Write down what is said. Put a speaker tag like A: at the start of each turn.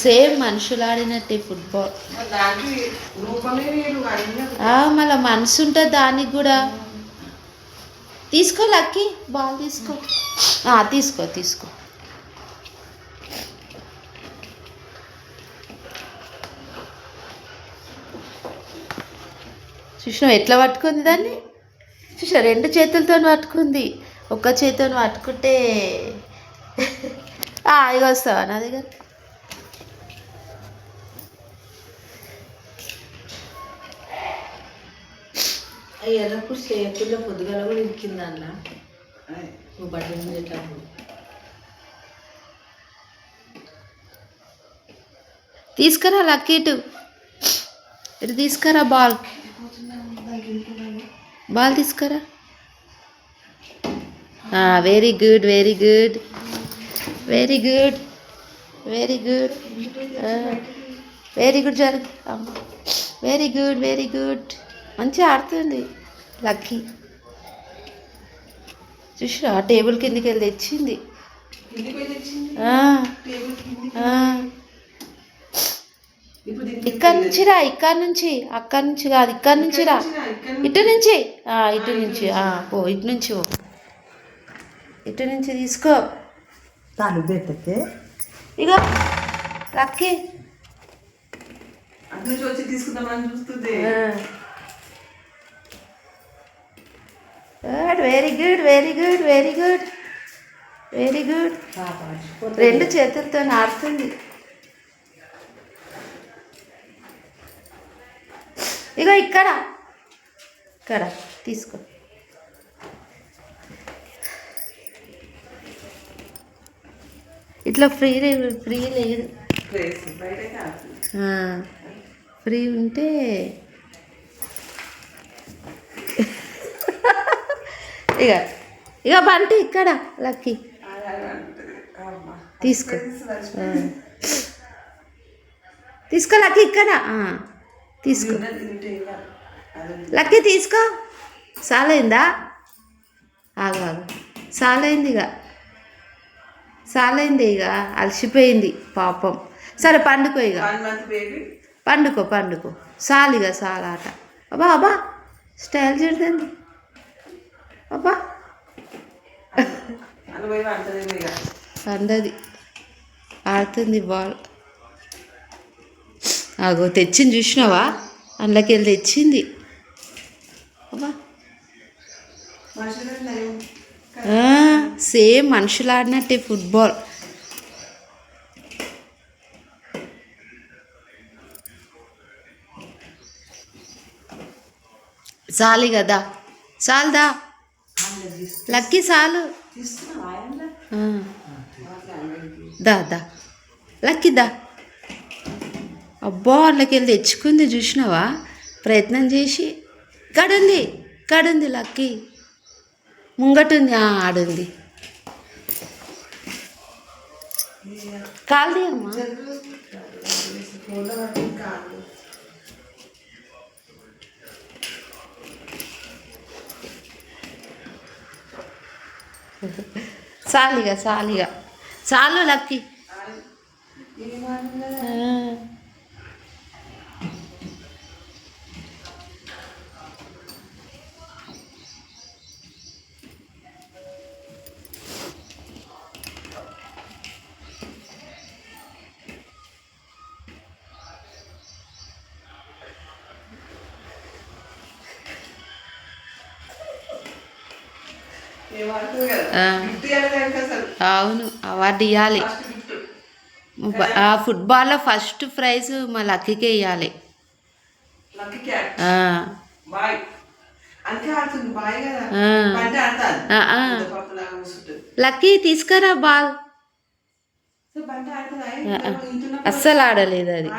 A: Same మనుషులు ఆడినట్టే football. మళ్ళీ మనసు ఉంటుంది దానికి కూడా. తీసుకో లక్కీ, బాల్ తీసుకో. తీసుకో తీసుకో. చూసినావు ఎట్లా పట్టుకుంది దాన్ని? చూసా 2 చేతులతో పట్టుకుంది. ఒక్క చేతితో పట్టుకుంటే ఇక వస్తావా నా దగ్గర?
B: ఎర్రప్పుడు చేతుల్లో పొద్దుగల కూడా ఇరికింది అన్న. నువ్వు బట్టలు ఎట్లప్పుడు
A: తీసుకురా లక్కీ, ఇటు తీసుకురా బాల్ తీసుకురా. Very good very good very good very good very good జరుగు. Very good very good. మంచిగా ఆడుతుంది లక్కీ. చూసిరా టేబుల్ కిందికి వెళ్ళి తెచ్చింది. ఇక్కడ నుంచి రా, ఇక్కడ నుంచి, అక్కడి నుంచి కాదు, ఇక్కడ నుంచి రా. ఇటు నుంచి ఇటు నుంచి పో, ఇటు నుంచి పో, ఇటు నుంచి తీసుకో.
B: తాను పెట్టే
A: ఇక లక్కీ
B: వచ్చి తీసుకుందామని చూస్తుంది.
A: Very good very good very good very good. 2 చేతులతో ఆడుతుంది. ఇక ఇక్కడ తీసుకో. ఇట్లా ఫ్రీ లేదు. ఫ్రీ ఉంటే ఇక బంటి ఇక్కడ లక్కీ తీసుకో. తీసుకో లక్కీ, ఇక్కడ తీసుకో లక్కీ, తీసుకో. సాలైందా? ఆగు సాలైంది, సాలైంది. ఇక అలసిపోయింది పాపం. సరే పండుకో, ఇక పండుకో. సాలిగా సాలాట. అబ్బా స్టైల్ చూడండి. అబ్బా పండది, ఆడుతుంది బాల్. తెచ్చింది చూసినావా? అందులోకి వెళ్ళి తెచ్చింది. అబ్బా సేమ్ మనుషులు ఆడినట్టే ఫుట్బాల్. చాలు కదా, చాలుదా లక్కీ, చాలు. దా లక్కీ దా. అబ్బా అందులోకి వెళ్ళి తెచ్చుకుంది చూసినావా? ప్రయత్నం చేసి. కడుంది లక్కీ, ముంగటుంది. ఆడుంది. కాల్ది అమ్మా. చాలిగా చాలు లక్కీ. అవును, అవార్డు ఇవ్వాలి. ఫుట్బాల్లో ఫస్ట్ ప్రైజ్ మా లక్కీకే ఇవ్వాలి. లక్కీ తీసుకురా బాల్. అస్సలు ఆడలేదు అది.